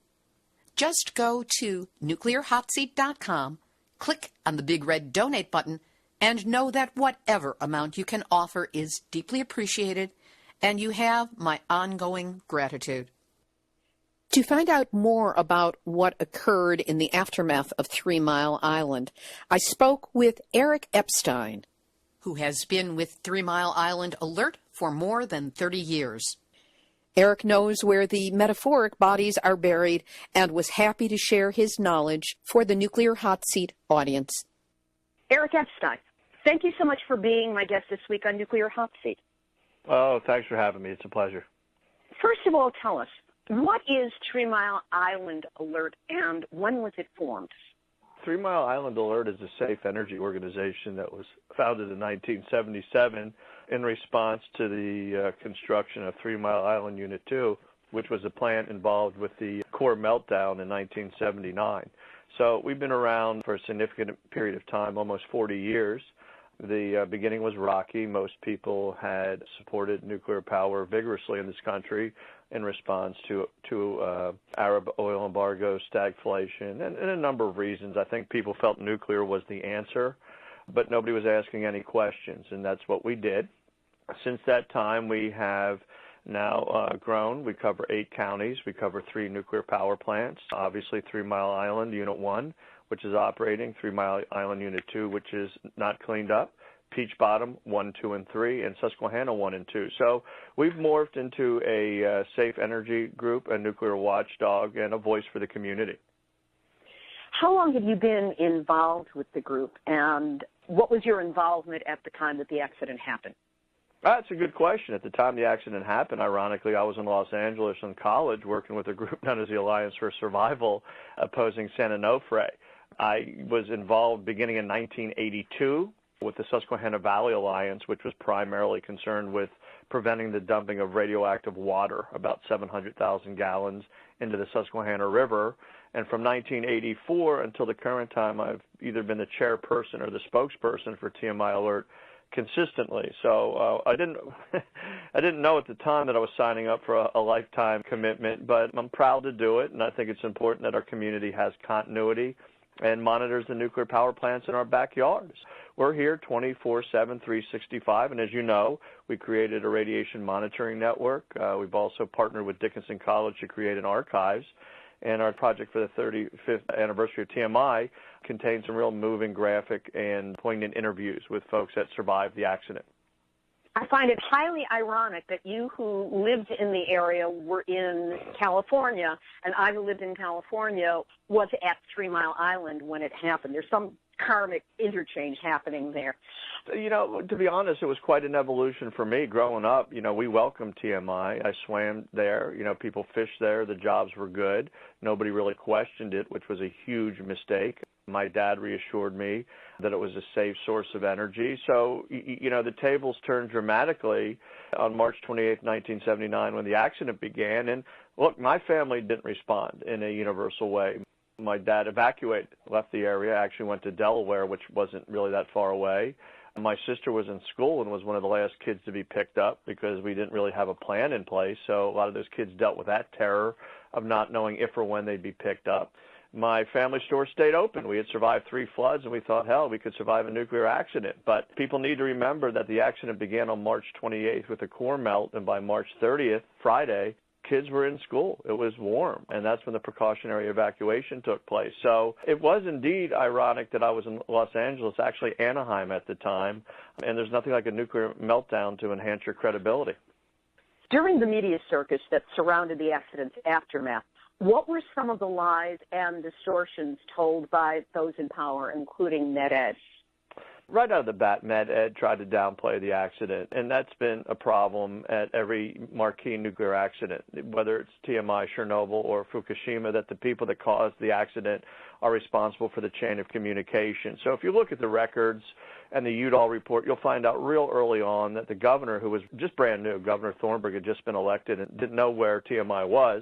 Speaker 2: Just go to nuclearhotseat.com, click on the big red donate button, and know that whatever amount you can offer is deeply appreciated, and you have my ongoing gratitude. To find out more about what occurred in the aftermath of 3 Mile Island, I spoke with Eric Epstein, who has been with 3 Mile Island Alert for more than 30 years. Eric knows where the metaphoric bodies are buried and was happy to share his knowledge for the Nuclear Hot Seat audience.
Speaker 19: Eric Epstein, thank you so much for being my guest this week on Nuclear Hot Seat.
Speaker 20: Oh, thanks for having me. It's a pleasure.
Speaker 19: First of all, tell us, what is 3 Mile Island Alert and when was it formed?
Speaker 20: 3 Mile Island Alert is a safe energy organization that was founded in 1977 in response to the construction of 3 Mile Island Unit 2, which was a plant involved with the core meltdown in 1979. So we've been around for a significant period of time, almost 40 years. The beginning was rocky. Most people had supported nuclear power vigorously in this country in response to Arab oil embargo, stagflation, and a number of reasons. I think people felt nuclear was the answer, but nobody was asking any questions, and that's what we did. Since that time, we have now grown. We cover 8 counties. We cover 3 nuclear power plants, obviously 3 Mile Island Unit 1, which is operating, 3 Mile Island Unit 2, which is not cleaned up, Peach Bottom 1, 2, and 3, and Susquehanna 1 and 2. So we've morphed into a safe energy group, a nuclear watchdog, and a voice for the community.
Speaker 19: How long have you been involved with the group, and what was your involvement at the time that the accident happened?
Speaker 20: That's a good question. At the time the accident happened, ironically, I was in Los Angeles in college working with a group known as the Alliance for Survival opposing San Onofre. I was involved beginning in 1982 with the Susquehanna Valley Alliance, which was primarily concerned with preventing the dumping of radioactive water, about 700,000 gallons, into the Susquehanna River. And from 1984 until the current time, I've either been the chairperson or the spokesperson for TMI Alert, consistently. So I didn't know at the time that I was signing up for a lifetime commitment, but I'm proud to do it, and I think it's important that our community has continuity and monitors the nuclear power plants in our backyards. We're here 24/7, 365, and as you know, we created a radiation monitoring network. We've also partnered with Dickinson College to create an archives, and our project for the 35th anniversary of TMI contains some real moving, graphic, and poignant interviews with folks that survived the accident.
Speaker 19: I find it highly ironic that you who lived in the area were in California, and I who lived in California was at 3 Mile Island when it happened. There's some karmic interchange happening there.
Speaker 20: You know, to be honest, it was quite an evolution for me. Growing up, you know, we welcomed TMI. I swam there. You know, people fished there. The jobs were good. Nobody really questioned it, which was a huge mistake. My dad reassured me that it was a safe source of energy. So, you know, the tables turned dramatically on March 28, 1979, when the accident began. And, look, my family didn't respond in a universal way. My dad evacuated, left the area, actually went to Delaware, which wasn't really that far away. My sister was in school and was one of the last kids to be picked up because we didn't really have a plan in place. So a lot of those kids dealt with that terror of not knowing if or when they'd be picked up. My family store stayed open. We had survived 3 floods, and we thought, hell, we could survive a nuclear accident. But people need to remember that the accident began on March 28th with a core melt, and by March 30th, Friday, kids were in school. It was warm, and that's when the precautionary evacuation took place. So it was indeed ironic that I was in Los Angeles, actually Anaheim at the time, and there's nothing like a nuclear meltdown to enhance your credibility.
Speaker 19: During the media circus that surrounded the accident's aftermath, what were some of the lies and distortions told by those in power, including MedEd?
Speaker 20: Right out of the bat, MedEd tried to downplay the accident, and that's been a problem at every marquee nuclear accident, whether it's TMI, Chernobyl, or Fukushima, that the people that caused the accident are responsible for the chain of communication. So if you look at the records and the Udall report, you'll find out real early on that the governor, who was just brand new, Governor Thornburg, had just been elected and didn't know where TMI was,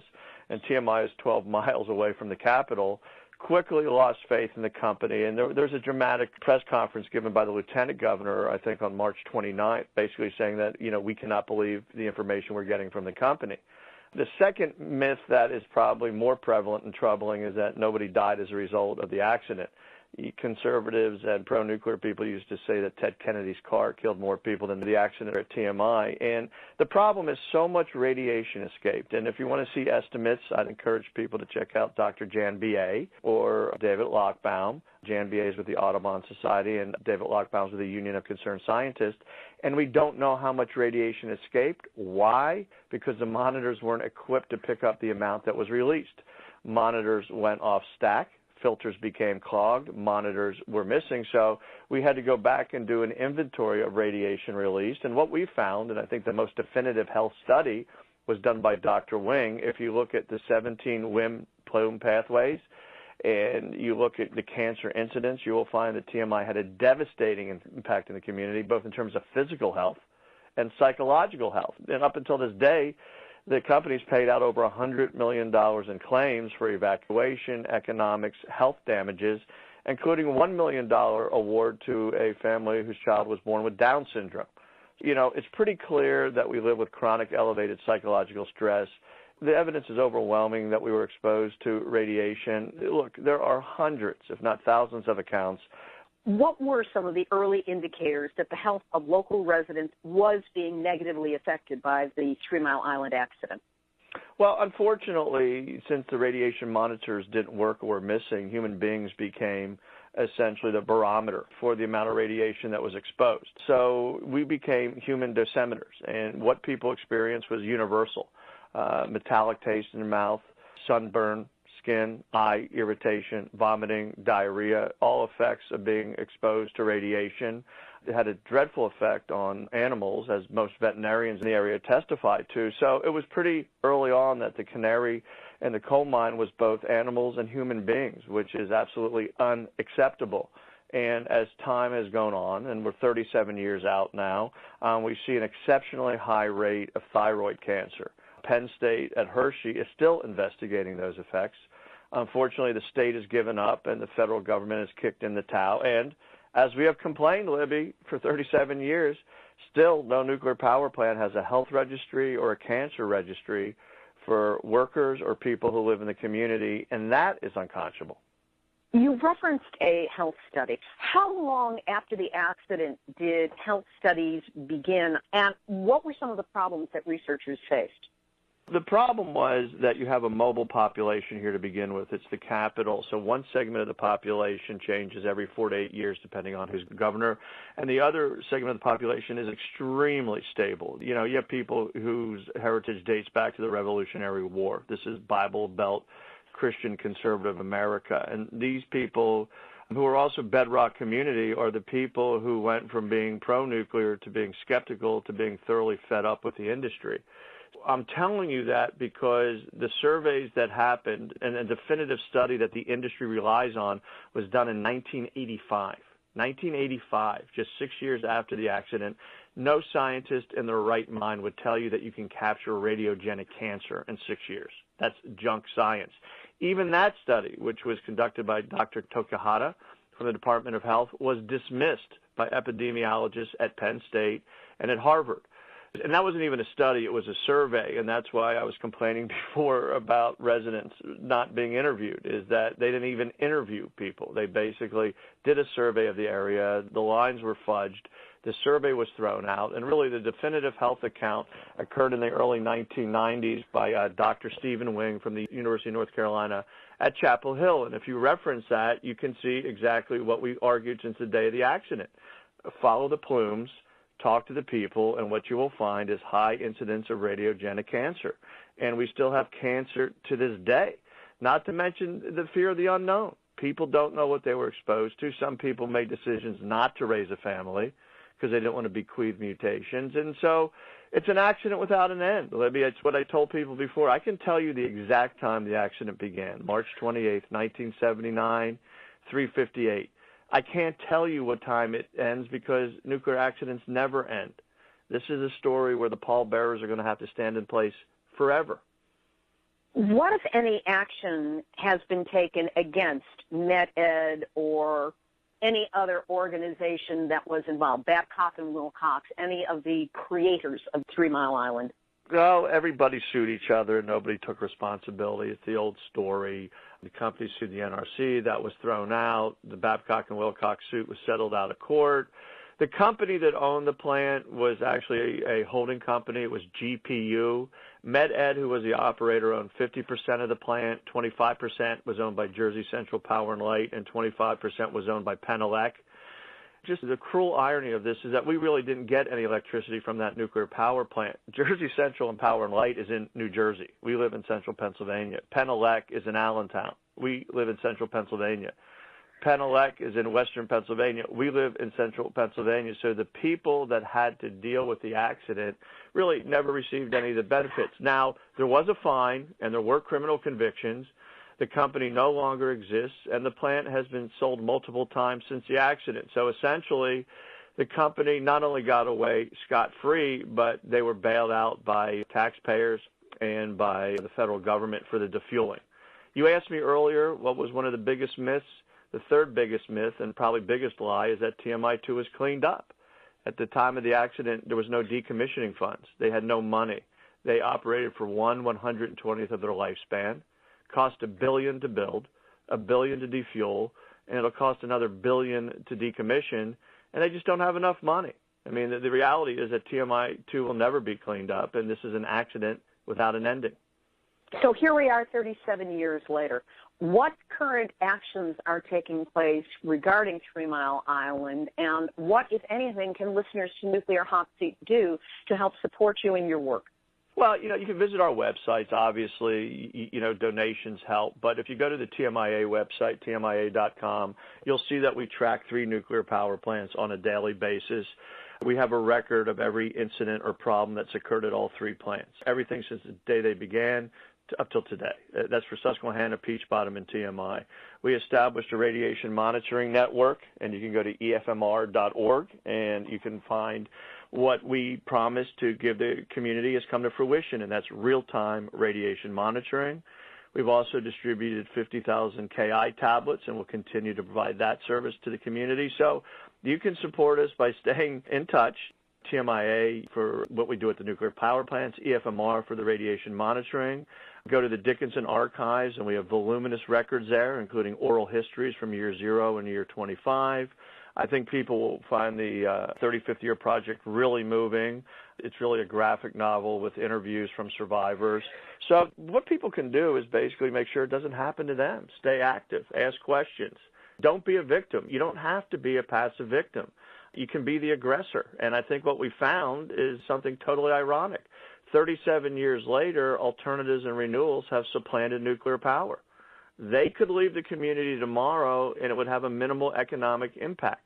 Speaker 20: and TMI is 12 miles away from the Capitol, quickly lost faith in the company. And there's a dramatic press conference given by the lieutenant governor, I think on March 29th, basically saying that, you know, we cannot believe the information we're getting from the company. The second myth that is probably more prevalent and troubling is that nobody died as a result of the accident. Conservatives and pro-nuclear people used to say that Ted Kennedy's car killed more people than the accident at TMI. And the problem is so much radiation escaped. And if you want to see estimates, I'd encourage people to check out Dr. Jan B.A. or David Lochbaum. Jan B.A. is with the Audubon Society, and David Lochbaum is with the Union of Concerned Scientists. And we don't know how much radiation escaped. Why? Because the monitors weren't equipped to pick up the amount that was released. Monitors went off stack. Filters became clogged, monitors were missing, so we had to go back and do an inventory of radiation released. And what we found, and I think the most definitive health study was done by Dr. Wing, if you look at the 17 WIM plume pathways and you look at the cancer incidence, you will find that TMI had a devastating impact in the community, both in terms of physical health and psychological health. And up until this day, the company's paid out over $100 million in claims for evacuation, economics, health damages, including a $1 million award to a family whose child was born with Down syndrome. You know, it's pretty clear that we live with chronic elevated psychological stress. The evidence is overwhelming that we were exposed to radiation. Look, there are hundreds, if not thousands, of accounts.
Speaker 19: What were some of the early indicators that the health of local residents was being negatively affected by the 3 Mile Island accident?
Speaker 20: Well, unfortunately, since the radiation monitors didn't work or were missing, human beings became essentially the barometer for the amount of radiation that was exposed. So we became human dosimeters, and what people experienced was universal. Metallic taste in the mouth, sunburn, skin, eye irritation, vomiting, diarrhea, all effects of being exposed to radiation. It had a dreadful effect on animals, as most veterinarians in the area testified to. So it was pretty early on that the canary in the coal mine was both animals and human beings, which is absolutely unacceptable. And as time has gone on, and we're 37 years out now, we see an exceptionally high rate of thyroid cancer. Penn State at Hershey is still investigating those effects. Unfortunately, the state has given up and the federal government has kicked in the towel. And as we have complained, Libby, for 37 years, still no nuclear power plant has a health registry or a cancer registry for workers or people who live in the community, and that is unconscionable.
Speaker 19: You referenced a health study. How long after the accident did health studies begin, and what were some of the problems that researchers faced?
Speaker 20: The problem was that you have a mobile population here to begin with. It's the capital, so one segment of the population changes every 4 to 8 years depending on who's governor, and the other segment of the population is extremely stable. You know, you have people whose heritage dates back to the Revolutionary War. This is Bible Belt Christian conservative America, and these people who are also bedrock community are the people who went from being pro-nuclear to being skeptical to being thoroughly fed up with the industry. I'm telling you that because the surveys that happened and a definitive study that the industry relies on was done in 1985. 1985, just 6 years after the accident. No scientist in their right mind would tell you that you can capture radiogenic cancer in 6 years. That's junk science. Even that study, which was conducted by Dr. Tokihata from the Department of Health, was dismissed by epidemiologists at Penn State and at Harvard. And that wasn't even a study, it was a survey, and that's why I was complaining before about residents not being interviewed, is that they didn't even interview people. They basically did a survey of the area, the lines were fudged, the survey was thrown out, and really the definitive health account occurred in the early 1990s by Dr. Stephen Wing from the University of North Carolina at Chapel Hill. And if you reference that, you can see exactly what we argued since the day of the accident. Follow the plumes, talk to the people, and what you will find is high incidence of radiogenic cancer. And we still have cancer to this day, not to mention the fear of the unknown. People don't know what they were exposed to. Some people made decisions not to raise a family because they didn't want to bequeath mutations. And so it's an accident without an end. Libby, it's what I told people before. I can tell you the exact time the accident began, March 28th, 1979, 3:58. I can't tell you what time it ends because nuclear accidents never end. This is a story where the pallbearers are going to have to stand in place forever.
Speaker 19: What, if any, action has been taken against MedEd or any other organization that was involved, Babcock and Wilcox, any of the creators of 3 Mile Island?
Speaker 20: Well, everybody sued each other. Nobody took responsibility. It's the old story. The company sued the NRC. That was thrown out. The Babcock and Wilcox suit was settled out of court. The company that owned the plant was actually a holding company. It was GPU. MedEd, who was the operator, owned 50% of the plant. 25% was owned by Jersey Central Power and Light, and 25% was owned by Penelec. Just the cruel irony of this is that we really didn't get any electricity from that nuclear power plant. Jersey Central and Power and Light is in New Jersey. We live in central Pennsylvania. Penelec is in Allentown. We live in central Pennsylvania. Penelec is in western Pennsylvania. We live in central Pennsylvania. So the people that had to deal with the accident really never received any of the benefits. Now, there was a fine and there were criminal convictions. The company no longer exists, and the plant has been sold multiple times since the accident. So essentially, the company not only got away scot-free, but they were bailed out by taxpayers and by the federal government for the defueling. You asked me earlier what was one of the biggest myths. The third biggest myth and probably biggest lie is that TMI-2 was cleaned up. At the time of the accident, there was no decommissioning funds. They had no money. They operated for 1/120th of their lifespan. Cost $1 billion to build, $1 billion to defuel, and it'll cost another $1 billion to decommission, and they just don't have enough money. I mean, the reality is that TMI-2 will never be cleaned up, and this is an accident without an ending.
Speaker 19: So here we are 37 years later. What current actions are taking place regarding 3 Mile Island, and what, if anything, can listeners to Nuclear Hot Seat do to help support you in your work?
Speaker 20: Well, you can visit our websites, obviously, donations help. But if you go to the TMIA website, TMIA.com, you'll see that we track 3 nuclear power plants on a daily basis. We have a record of every incident or problem that's occurred at all 3 plants, everything since the day they began up till today. That's for Susquehanna, Peach Bottom, and TMI. We established a radiation monitoring network, and you can go to efmr.org, and you can find what we promised to give the community has come to fruition, and that's real-time radiation monitoring. We've also distributed 50,000 KI tablets and will continue to provide that service to the community. So you can support us by staying in touch. TMIA for what we do at the nuclear power plants, EFMR for the radiation monitoring. Go to the Dickinson archives, and we have voluminous records there, including oral histories from year 0 and year 25. I think people will find the 35th Year Project really moving. It's really a graphic novel with interviews from survivors. So what people can do is basically make sure it doesn't happen to them. Stay active. Ask questions. Don't be a victim. You don't have to be a passive victim. You can be the aggressor. And I think what we found is something totally ironic. 37 years later, alternatives and renewals have supplanted nuclear power. They could leave the community tomorrow and it would have a minimal economic impact.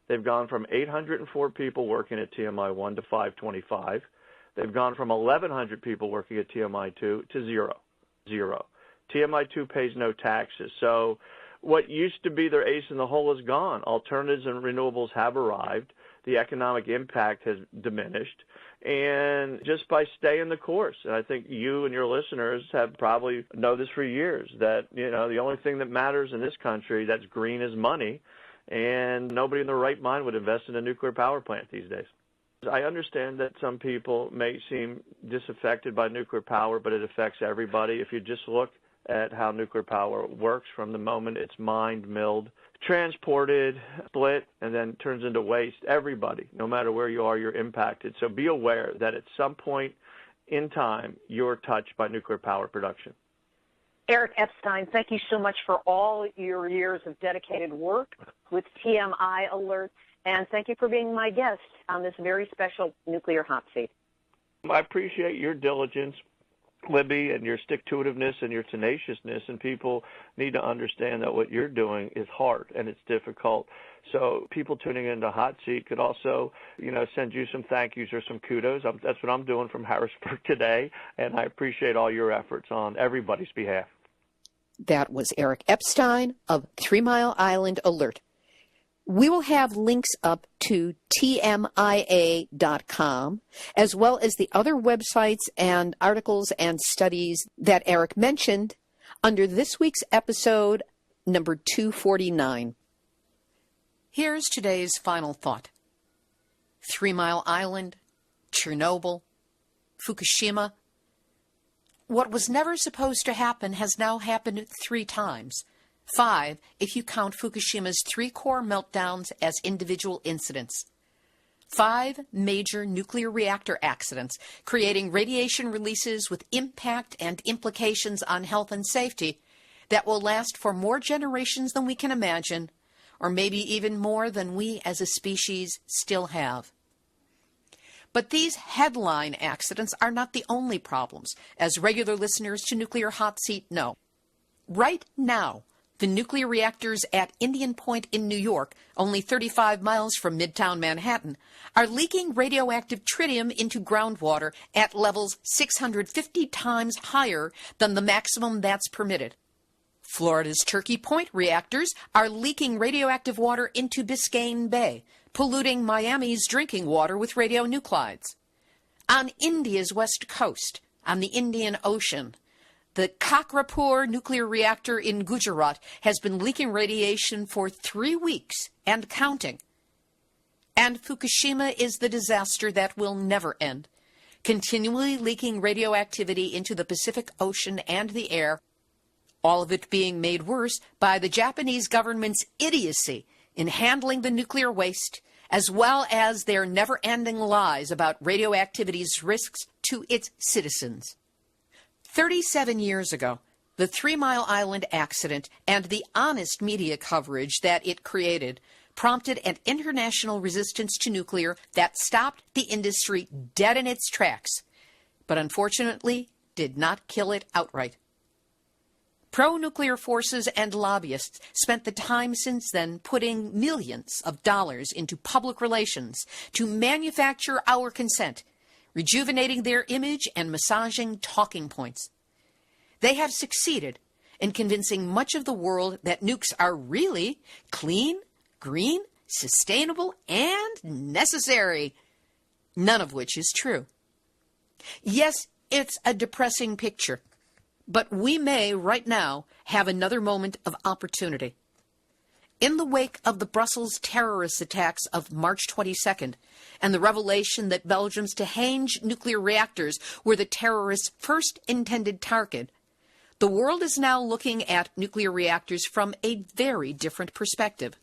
Speaker 20: They've gone from 804 people working at TMI 1 to 525. They've gone from 1,100 people working at TMI 2 to zero. TMI 2 pays no taxes. So what used to be their ace in the hole is gone. Alternatives and renewables have arrived. The economic impact has diminished. And just by staying the course, and I think you and your listeners have probably know this for years, that, you know, the only thing that matters in this country that's green is money, and nobody in their right mind would invest in a nuclear power plant these days. I understand that some people may seem disaffected by nuclear power, but it affects everybody. If you just look at how nuclear power works from the moment it's mined, milled, transported, split, and then turns into waste, everybody, no matter where you are, you're impacted. So be aware that at some point in time, you're touched by nuclear power production.
Speaker 19: Eric Epstein, thank you so much for all your years of dedicated work with TMI Alert, and thank you for being my guest on this very special Nuclear Hot Seat.
Speaker 20: I appreciate your diligence, Libby, and your stick-to-itiveness and your tenaciousness, and people need to understand that what you're doing is hard and it's difficult. So people tuning into Hot Seat could also, send you some thank yous or some kudos. That's what I'm doing from Harrisburg today, and I appreciate all your efforts on everybody's behalf.
Speaker 2: That was Eric Epstein of 3 Mile Island Alert. We will have links up to TMIA.com, as well as the other websites and articles and studies that Eric mentioned under this week's episode number 249. Here's today's final thought. 3 Mile Island, Chernobyl, Fukushima. What was never supposed to happen has now happened 3 times. 5, if you count Fukushima's 3 core meltdowns as individual incidents. 5 major nuclear reactor accidents, creating radiation releases with impact and implications on health and safety that will last for more generations than we can imagine, or maybe even more than we as a species still have. But these headline accidents are not the only problems, as regular listeners to Nuclear Hot Seat know. Right now, the nuclear reactors at Indian Point in New York, only 35 miles from Midtown Manhattan, are leaking radioactive tritium into groundwater at levels 650 times higher than the maximum that's permitted. Florida's Turkey Point reactors are leaking radioactive water into Biscayne Bay, polluting Miami's drinking water with radionuclides. On India's west coast, on the Indian Ocean, the Kakrapur nuclear reactor in Gujarat has been leaking radiation for 3 weeks and counting. And Fukushima is the disaster that will never end, continually leaking radioactivity into the Pacific Ocean and the air, all of it being made worse by the Japanese government's idiocy in handling the nuclear waste, as well as their never-ending lies about radioactivity's risks to its citizens. 37 years ago, the 3 Mile Island accident and the honest media coverage that it created prompted an international resistance to nuclear that stopped the industry dead in its tracks, but unfortunately did not kill it outright. Pro-nuclear forces and lobbyists spent the time since then putting millions of dollars into public relations to manufacture our consent, rejuvenating their image and massaging talking points. They have succeeded in convincing much of the world that nukes are really clean, green, sustainable, and necessary, none of which is true. Yes, it's a depressing picture, But we may, right now, have another moment of opportunity. In the wake of the Brussels terrorist attacks of March 22nd and the revelation that Belgium's Tihange nuclear reactors were the terrorists' first intended target, the world is now looking at nuclear reactors from a very different perspective.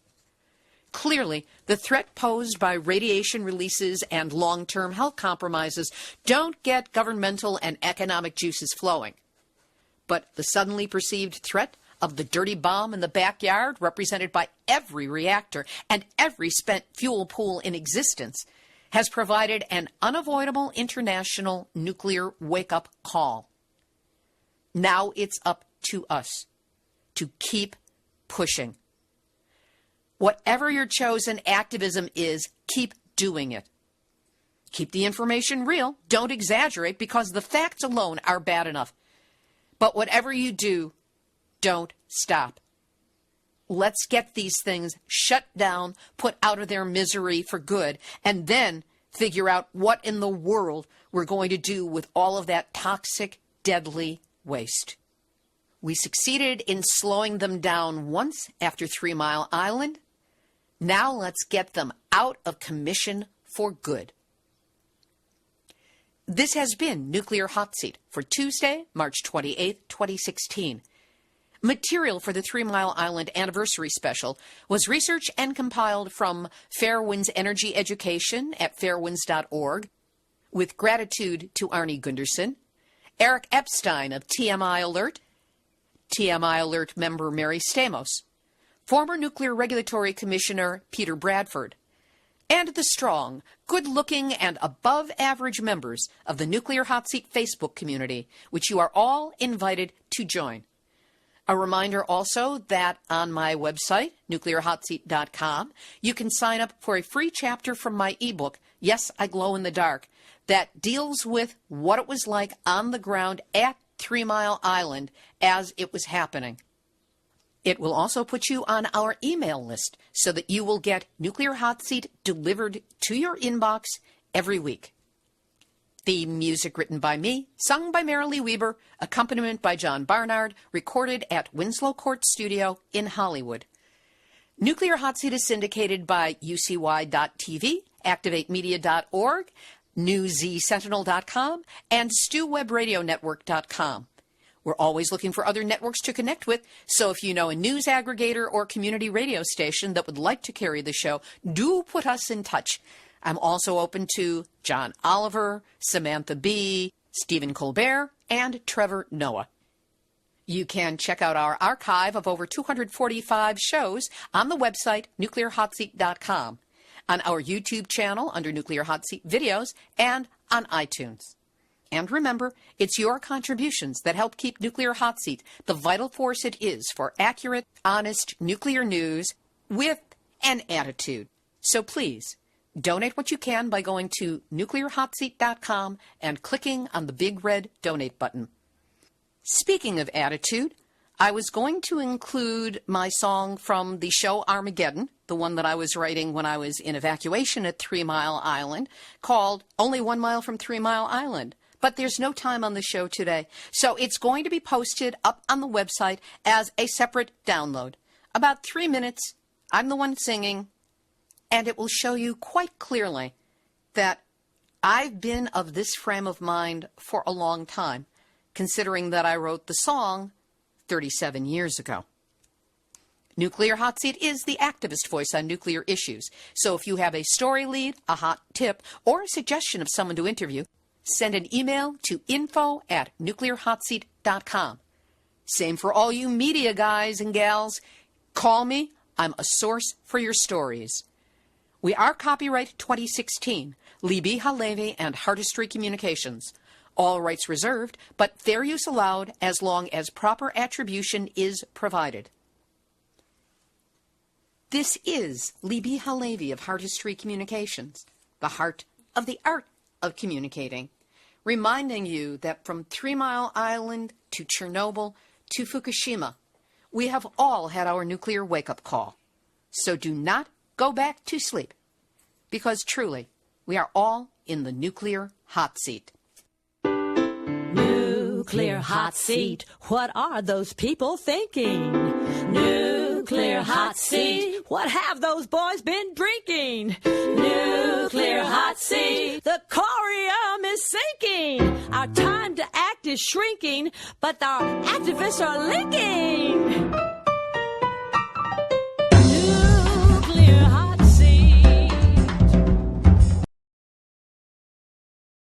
Speaker 2: Clearly, the threat posed by radiation releases and long-term health compromises don't get governmental and economic juices flowing. But the suddenly perceived threat of the dirty bomb in the backyard, represented by every reactor and every spent fuel pool in existence, has provided an unavoidable international nuclear wake-up call. Now it's up to us to keep pushing. Whatever your chosen activism is, keep doing it. Keep the information real. Don't exaggerate, because the facts alone are bad enough. But whatever you do, don't stop. Let's get these things shut down, put out of their misery for good, and then figure out what in the world we're going to do with all of that toxic, deadly waste. We succeeded in slowing them down once after 3 Mile Island. Now let's get them out of commission for good. This has been Nuclear Hot Seat for Tuesday, March 28, 2016. Material for the 3 Mile Island Anniversary Special was researched and compiled from Fairewinds Energy Education at fairewinds.org, with gratitude to Arnie Gundersen, Eric Epstein of TMI Alert member Mary Stamos, former Nuclear Regulatory Commissioner Peter Bradford, and the strong, good-looking, and above-average members of the Nuclear Hot Seat Facebook community, which you are all invited to join. A reminder also that on my website, nuclearhotseat.com, you can sign up for a free chapter from my ebook, Yes, I Glow in the Dark, that deals with what it was like on the ground at 3 Mile Island as it was happening. It will also put you on our email list so that you will get Nuclear Hot Seat delivered to your inbox every week. The music written by me, sung by Marilee Weber, accompaniment by John Barnard, recorded at Winslow Court Studio in Hollywood. Nuclear Hot Seat is syndicated by UCY.tv, ActivateMedia.org, NewZSentinel.com, and StewWebRadioNetwork.com. We're always looking for other networks to connect with, so if you know a news aggregator or community radio station that would like to carry the show, do put us in touch. I'm also open to John Oliver, Samantha Bee, Stephen Colbert, and Trevor Noah. You can check out our archive of over 245 shows on the website nuclearhotseat.com, on our YouTube channel under Nuclear Hot Seat Videos, and on iTunes. And remember, it's your contributions that help keep Nuclear Hot Seat the vital force it is for accurate, honest nuclear news with an attitude. So please, donate what you can by going to nuclearhotseat.com and clicking on the big red donate button. Speaking of attitude, I was going to include my song from the show Armageddon, the one that I was writing when I was in evacuation at 3 Mile Island, called Only 1 Mile from 3 Mile Island. But there's no time on the show today, so it's going to be posted up on the website as a separate download. About 3 minutes, I'm the one singing, and it will show you quite clearly that I've been of this frame of mind for a long time, considering that I wrote the song 37 years ago. Nuclear Hot Seat is the activist voice on nuclear issues, so if you have a story lead, a hot tip, or a suggestion of someone to interview, send an email to info@nuclearhotseat.com. Same for all you media guys and gals. Call me. I'm a source for your stories. We are copyright 2016, Libbe HaLevy and Hardistry Communications. All rights reserved, but fair use allowed as long as proper attribution is provided. This is Libbe HaLevy of Hardistry Communications, the heart of the art of communicating, reminding you that from 3 Mile Island to Chernobyl to Fukushima, we have all had our nuclear wake-up call. So do not go back to sleep, because truly, we are all in the nuclear hot seat.
Speaker 1: Nuclear hot seat. What are those people thinking? Nuclear hot seat. What have those boys been drinking? Nuclear hot seat. The corium is sinking. Our time to act is shrinking, but our activists are linking.